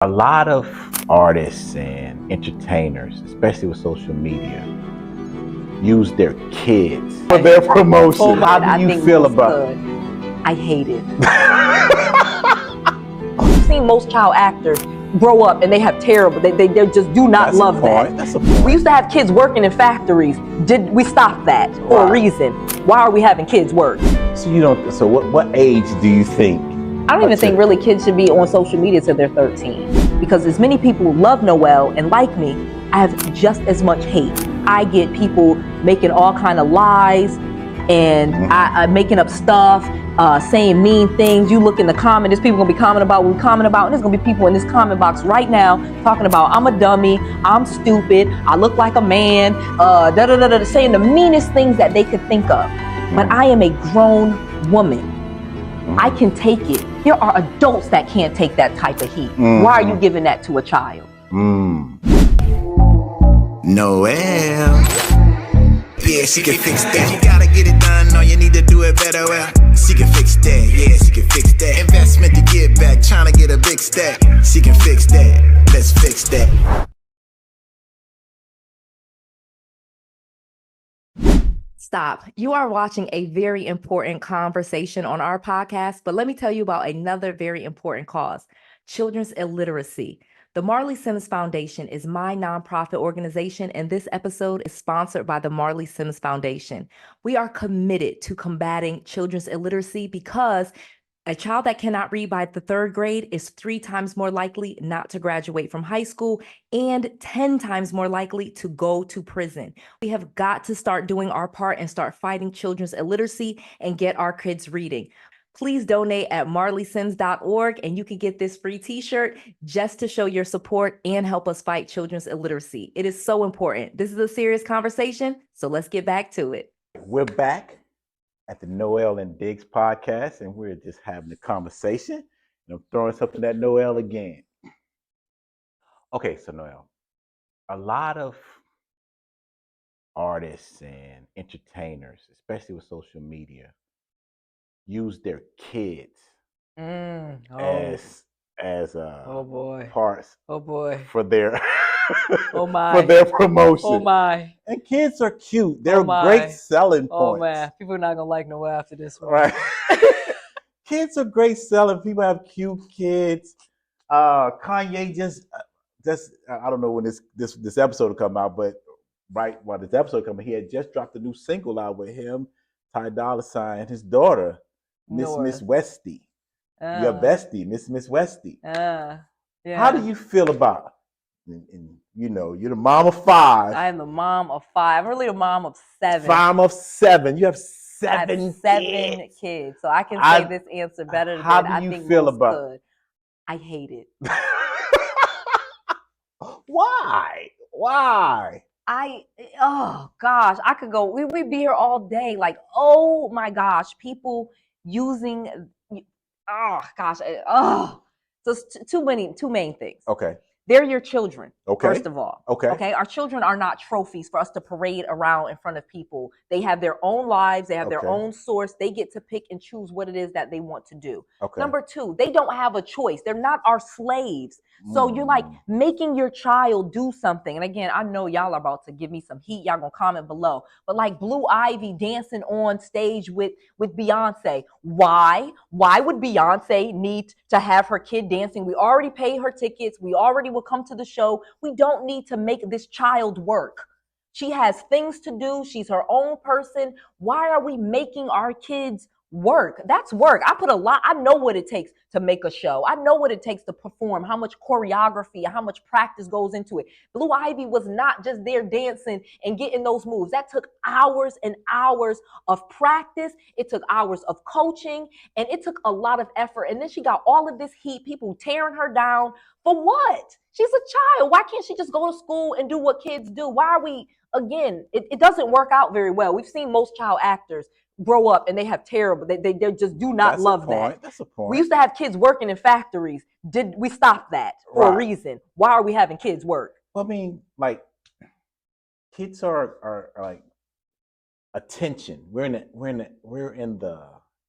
A lot of artists and entertainers, especially with social media, use their kids for their promotion. How do you feel about it? I hate it. I've seen most child actors grow up and they have terrible, they just do not love that. That's a point. We used to have kids working in factories. Did we stop that for a reason? Why are we having kids work? So what age do you think? I don't even think really kids should be on social media till they're 13. Because as many people love Noelle and like me, I have just as much hate. I get people making all kind of lies and I'm making up stuff, saying mean things. You look in the comment, there's people gonna be commenting about what we comment about, and there's gonna be people in this comment box right now talking about I'm a dummy, I'm stupid, I look like a man, saying the meanest things that they could think of. But I am a grown woman. I can take it. There are adults that can't take that type of heat. Why are you giving that to a child? Noelle. Yeah, she can fix that. You gotta get it done, no, you need to do it better. Well, she can fix that. Yeah, she can fix that. Investment to get back, trying to get a big stack. She can fix that. Let's fix that. Stop. You are watching a very important conversation on our podcast, but let me tell you about another very important cause: children's illiteracy. The Marley Sims Foundation is my nonprofit organization, and this episode is sponsored by the Marley Sims Foundation. We are committed to combating children's illiteracy because a child that cannot read by the 3rd grade is 3 times more likely not to graduate from high school and 10 times more likely to go to prison. We have got to start doing our part and start fighting children's illiteracy and get our kids reading. Please donate at marleysims.org and you can get this free t-shirt just to show your support and help us fight children's illiteracy. It is so important. This is a serious conversation, so let's get back to it. We're back at the Noelle and Diggs podcast, and we're just having a conversation. And I'm throwing something at Noelle again. Okay, so Noelle, a lot of artists and entertainers, especially with social media, use their kids as parts for their for their promotion. Oh my. And kids are cute. They're great selling points. Oh man, people are not gonna like Noelle after this one. Right. Kids are great selling. People have cute kids. Kanye just I don't know when this episode will come out, but right while this episode coming, he had just dropped a new single out with him, Ty Dolla $ign, and his daughter, Miss Westy. Your bestie, Miss Westy. Yeah. How do you feel about it? And you know, you're the mom of 5. I am the mom of 5. I'm really a mom of 7. Mom of 7. You have 7 I have 7 kids. So I can say this answer better than I think most could. I hate it. Why? Oh gosh, I could go, we'd be here all day. Like, oh my gosh, people using, oh gosh, so it's two main things. Okay. They're your children, okay. First of all. Okay. Our children are not trophies for us to parade around in front of people. They have their own lives. They have their own source. They get to pick and choose what it is that they want to do. Okay. Number 2, they don't have a choice. They're not our slaves. So you're like making your child do something. And again, I know y'all are about to give me some heat. Y'all gonna comment below. But like Blue Ivy dancing on stage with Beyonce. Why? Why would Beyonce need to have her kid dancing? We already paid her tickets. We already will come to the show. We don't need to make this child work. She has things to do. She's her own person. Why are we making our kids work? That's work. I know what it takes to make a show. I know what it takes to perform, how much choreography, how much practice goes into it. Blue Ivy was not just there dancing and getting those moves. That took hours and hours of practice. It took hours of coaching, and it took a lot of effort. And then she got all of this heat, people tearing her down. For what? She's a child. Why can't she just go to school and do what kids do? Why are we, again, it doesn't work out very well. We've seen most child actors grow up and they have terrible, they just do not love that. That's a point. We used to have kids working in factories. Did we stop that for a reason? Why are we having kids work? Well, I mean, like, kids are like attention. We're in the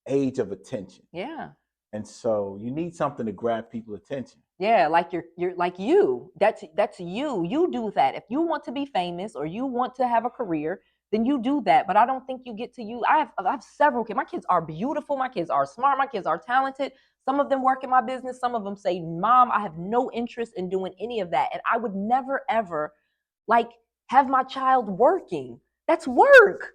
age of attention. Yeah. And so you need something to grab people's attention. Yeah, like you're like you. That's you. You do that. If you want to be famous or you want to have a career, then you do that. But I don't think you get to you. I have several kids. My kids are beautiful. My kids are smart. My kids are talented. Some of them work in my business. Some of them say, "Mom, I have no interest in doing any of that." And I would never ever like have my child working. That's work.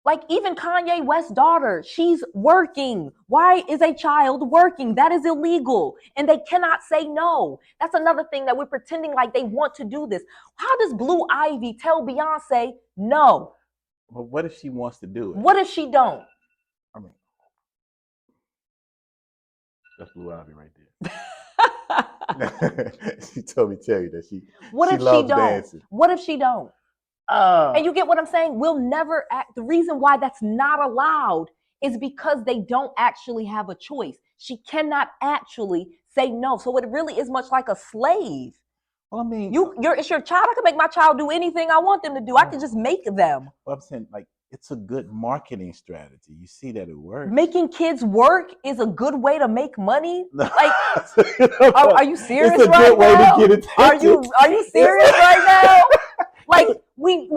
Like even Kanye West's daughter, she's working. Why is a child working? That is illegal. And they cannot say no. That's another thing that we're pretending like they want to do this. How does Blue Ivy tell Beyonce no? But what if she wants to do it? What if she don't? I mean, that's Blue Ivy right there. She told me to tell you that she loves dancing. What if she don't? And you get what I'm saying? We'll never act. The reason why that's not allowed is because they don't actually have a choice. She cannot actually say no. So it really is much like a slave. Well, I mean, it's your child. I can make my child do anything I want them to do. I can just make them. Well, I'm saying, like, it's a good marketing strategy. You see that it works. Making kids work is a good way to make money. Like, are you serious it's a right good way now? to get attention. Are you serious right now? Like we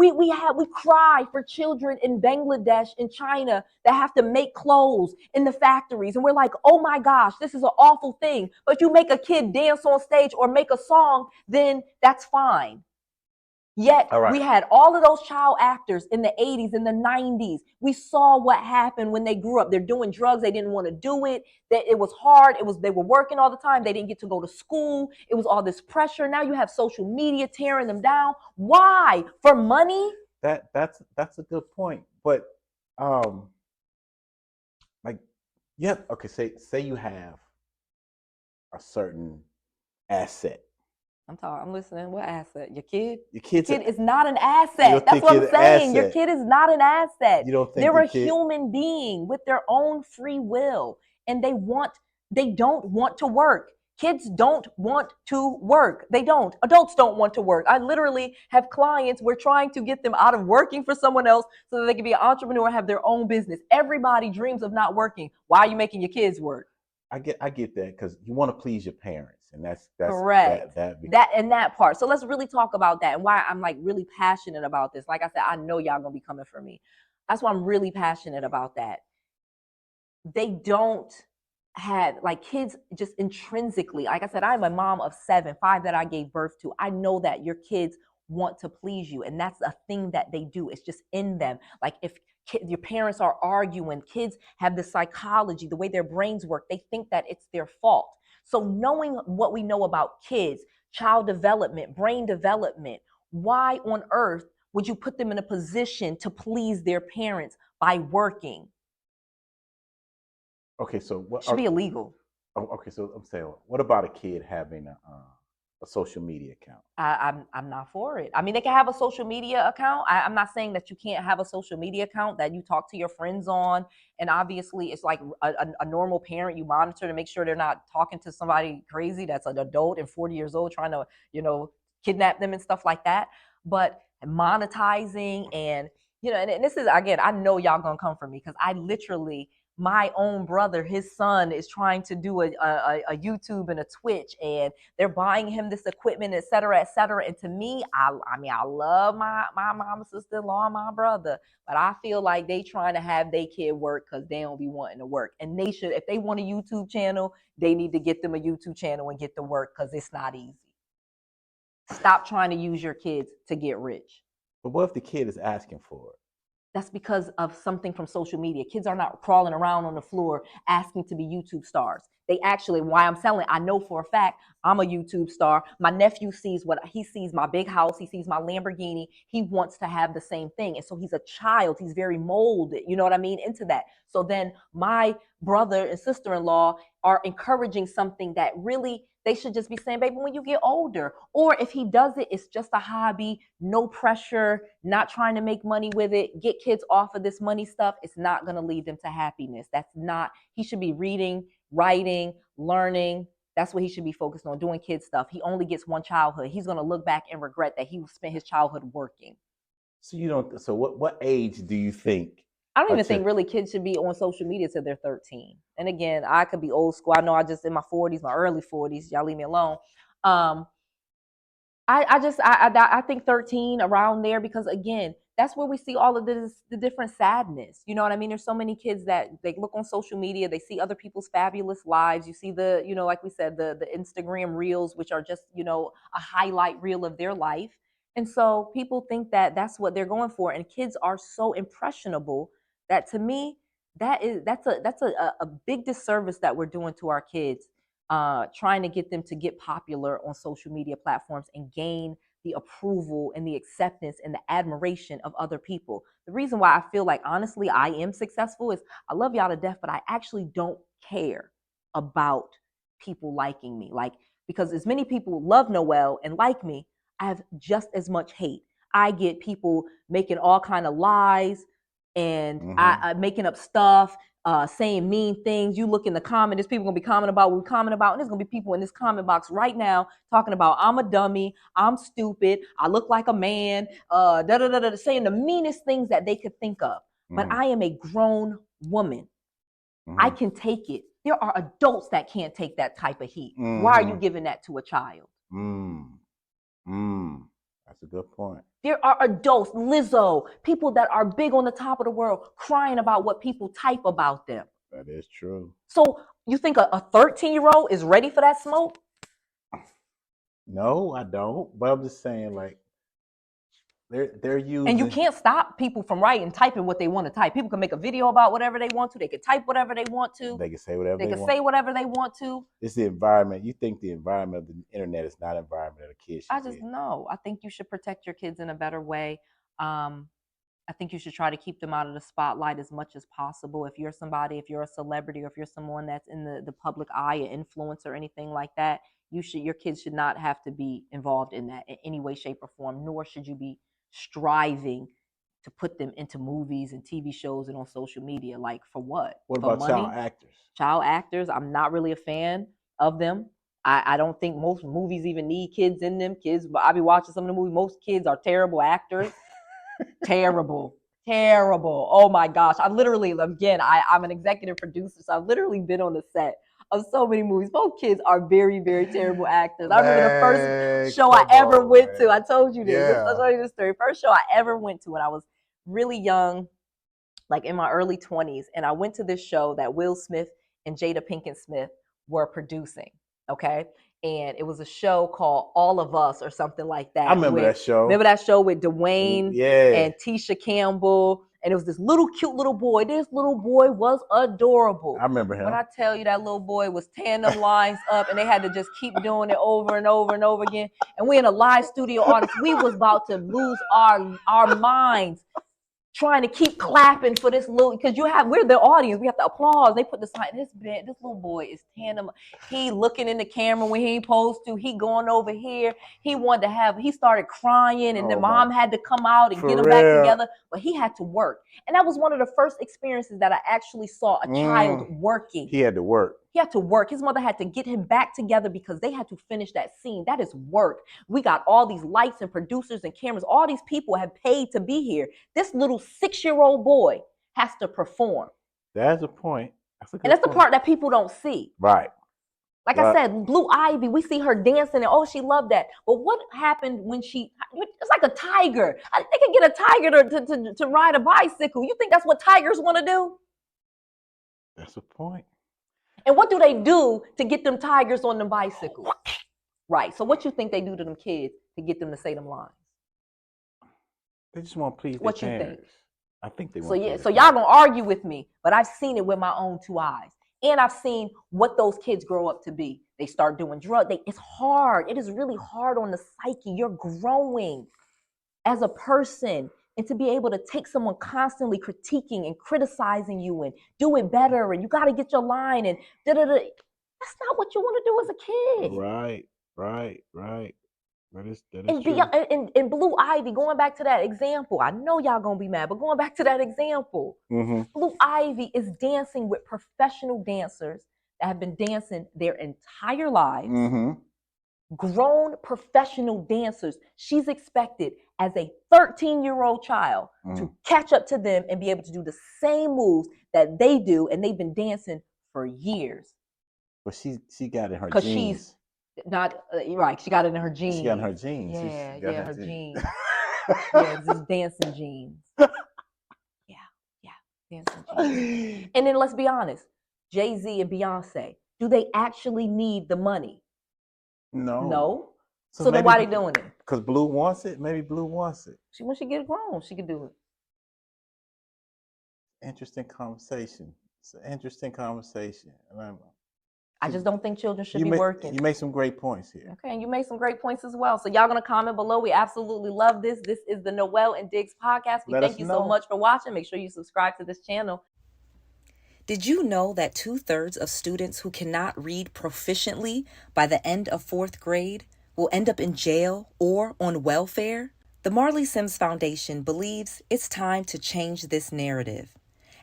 cry for children in Bangladesh and China that have to make clothes in the factories, and we're like, oh my gosh, this is an awful thing. But you make a kid dance on stage or make a song, then that's fine. Yet we had all of those child actors in the 80s and the 90s. We saw what happened when they grew up. They're doing drugs. They didn't want to do it. It was hard. They were working all the time. They didn't get to go to school. It was all this pressure. Now you have social media tearing them down. Why? For money? That's a good point. But like, yeah, okay, say you have a certain asset. I'm listening. What asset? Your kid? Your kid is not an asset. That's what I'm saying. Your kid is not an asset. You don't think they're a human being with their own free will, and they don't want to work. Kids don't want to work. They don't. Adults don't want to work. I literally have clients. We're trying to get them out of working for someone else so that they can be an entrepreneur and have their own business. Everybody dreams of not working. Why are you making your kids work? I get that because you want to please your parents, and that's correct. That part. So let's really talk about that and why I'm like really passionate about this. Like I said, I know y'all gonna be coming for me. That's why I'm really passionate about that. They don't have like kids just intrinsically. Like I said, I'm a mom of 7, 5 that I gave birth to. I know that your kids want to please you, and that's a thing that they do. It's just in them. Like if your parents are arguing, kids have the psychology, the way their brains work, they think that it's their fault. So knowing what we know about kids, child development, brain development, why on earth would you put them in a position to please their parents by working? Okay, so what should be illegal? Okay, so I'm saying, what about a kid having a social media account? I'm not for it. I mean, they can have a social media account. I'm not saying that you can't have a social media account that you talk to your friends on. And obviously, it's like a normal parent. You monitor to make sure they're not talking to somebody crazy that's an adult and 40 years old trying to, kidnap them and stuff like that. But monetizing and, and this is, again, I know y'all gonna come for me because I literally, my own brother, his son is trying to do a YouTube and a Twitch, and they're buying him this equipment, et cetera, et cetera. And to me, I love my mama, sister-in-law, and my brother, but I feel like they trying to have their kid work because they don't be wanting to work. And they should, if they want a YouTube channel, they need to get them a YouTube channel and get to work because it's not easy. Stop trying to use your kids to get rich. But what if the kid is asking for it? That's because of something from social media. Kids are not crawling around on the floor asking to be YouTube stars. They actually, why I'm selling, I know for a fact I'm a YouTube star. My nephew sees what he sees, my big house, he sees my Lamborghini. He wants to have the same thing. And so he's a child. He's very molded, you know what I mean, into that. So then my brother and sister-in-law are encouraging something that really they should just be saying, baby, when you get older, or if he does it, it's just a hobby, no pressure, not trying to make money with it, get kids off of this money stuff. It's not going to lead them to happiness. That's not, he should be reading, writing, learning. That's what he should be focused on, doing kid stuff. He only gets one childhood. He's going to look back and regret that he spent his childhood working. So what age do you think I don't even think really kids should be on social media till they're 13. And again, I could be old school. I know I just in my 40s, my early 40s. Y'all leave me alone. I think 13 around there, because again, that's where we see all of the different sadness. You know what I mean? There's so many kids that they look on social media, they see other people's fabulous lives. You see the, you know, like we said, the Instagram reels, which are just, you know, a highlight reel of their life. And so people think that that's what they're going for. And kids are so impressionable that, to me, that's a big disservice that we're doing to our kids, trying to get them to get popular on social media platforms and gain the approval and the acceptance and the admiration of other people. The reason why I feel like, honestly, I am successful is I love y'all to death, but I actually don't care about people liking me. Like, because as many people love Noelle and like me, I have just as much hate. I get people making all kind of lies and I making up stuff, saying mean things. You look in the comment, there's people gonna be commenting about what we comment about, and there's gonna be people in this comment box right now talking about I'm a dummy, I'm stupid, I look like a man, saying the meanest things that they could think of. But I am a grown woman. I can take it. There are adults that can't take that type of heat. Why are you giving that to a child? That's a good point. There are adults, Lizzo, people that are big on the top of the world, crying about what people type about them. That is true. So you think a 13-year-old is ready for that smoke? No, I don't. But I'm just saying, like, they're using. And you can't stop people from writing, typing what they want to type. People can make a video about whatever they want to. They can type whatever they want to. They can say whatever they want. Say whatever they want to. It's the environment. You think the environment of the internet is not an environment that a kid should I just know. I think you should protect your kids in a better way. I think you should try to keep them out of the spotlight as much as possible. If you're somebody, if you're a celebrity, or if you're someone that's in the public eye, an influencer or anything like that, your kids should not have to be involved in that in any way, shape, or form, nor should you be striving to put them into movies and TV shows and on social media. Like, for what? What for about money? Child actors? Child actors, I'm not really a fan of them. I don't think most movies even need kids in them. Kids, but I be watching some of the movies. Most kids are terrible actors. Terrible. Oh my gosh. I literally, again, I'm an executive producer, so I've literally been on the set of so many movies. Both kids are very, very terrible actors. I remember the first show I ever went to. I told you this. Yeah. I'll tell you this story. First show I ever went to when I was really young, like in my early 20s. And I went to this show that Will Smith and Jada Pinkett Smith were producing. Okay. And it was a show called All of Us or something like that. I remember that show. Remember that show with Dwayne and Tisha Campbell? And it was this little cute little boy. This little boy was adorable. I remember him. When I tell you, that little boy was tearing them lines up, and they had to just keep doing it over and over and over again. And we in a live studio audience. We was about to lose our minds, trying to keep clapping for this little, because we're the audience, we have to applause. They put this sign, this little boy is tandem. He looking in the camera when he ain't supposed to. He going over here. He started crying, and the mom had to come out and get him back together. But he had to work. And that was one of the first experiences that I actually saw a child working. He had to work. He had to work. His mother had to get him back together because they had to finish that scene. That is work. We got all these lights and producers and cameras. All these people have paid to be here. This little 6-year-old boy has to perform. That's a point. And that's the part that people don't see. Right. Like I said, Blue Ivy, we see her dancing and she loved that. But what happened when it's like a tiger. They could get a tiger to ride a bicycle. You think that's what tigers want to do? That's a point. And what do they do to get them tigers on them bicycles? Right. So what you think they do to them kids to get them to say them lines? They just want to please what their you parents. Think? I think they want So y'all gonna argue with me, but I've seen it with my own 2 eyes. And I've seen what those kids grow up to be. They start doing drugs. It's hard. It is really hard on the psyche. You're growing as a person. And to be able to take someone constantly critiquing and criticizing you and do it better, and you got to get your line and da-da-da. That's not what you want to do as a kid. Right. That is and true. And Blue Ivy, going back to that example, I know y'all going to be mad, but going back to that example, Blue Ivy is dancing with professional dancers that have been dancing their entire lives. grown professional dancers. She's expected as a 13-year-old child to catch up to them and be able to do the same moves that they do, and they've been dancing for years. But she got it in her Because genes. she's not right. She got it in her genes. She got it in her genes. Yeah, her genes. Yeah, it's just dancing genes. Yeah, dancing genes. And then let's be honest, Jay-Z and Beyonce, do they actually need the money? No. So then why are they doing it? Because Blue wants it? Maybe Blue wants it. When she get grown, she can do it. Interesting conversation. It's an interesting conversation. I just don't think children should be working. You make some great points here. Okay, and you made some great points as well. So y'all gonna comment below. We absolutely love this. This is the Noelle and Diggs podcast. We thank you so much for watching. Make sure you subscribe to this channel. Did you know that 2/3 of students who cannot read proficiently by the end of 4th grade will end up in jail or on welfare? The Marley Sims Foundation believes it's time to change this narrative.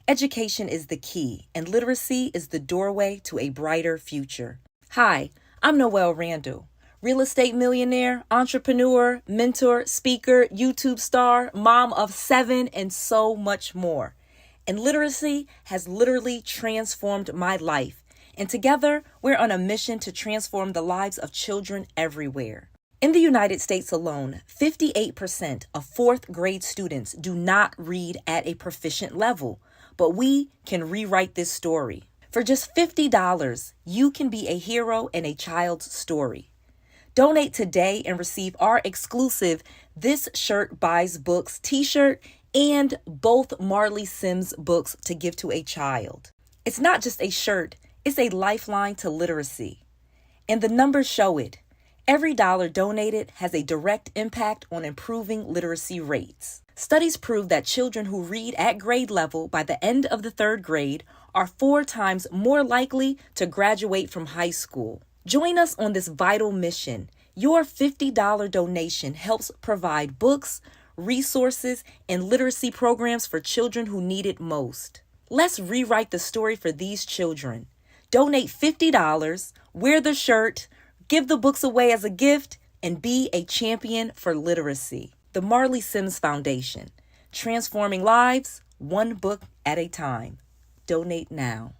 Education is the key, and literacy is the doorway to a brighter future. Hi, I'm Noelle Randall, real estate millionaire, entrepreneur, mentor, speaker, YouTube star, mom of 7, and so much more. And literacy has literally transformed my life. And together, we're on a mission to transform the lives of children everywhere. In the United States alone, 58% of 4th grade students do not read at a proficient level. But we can rewrite this story. For just $50, you can be a hero in a child's story. Donate today and receive our exclusive This Shirt Buys Books t-shirt and both Marley Sims books to give to a child. It's not just a shirt, it's a lifeline to literacy. And the numbers show it. Every dollar donated has a direct impact on improving literacy rates. Studies prove that children who read at grade level by the end of the 3rd grade are 4 times more likely to graduate from high school. Join us on this vital mission. Your $50 donation helps provide books, resources, and literacy programs for children who need it most. Let's rewrite the story for these children. Donate $50, wear the shirt, give the books away as a gift, and be a champion for literacy. The Marley Sims Foundation, transforming lives, one book at a time. Donate now.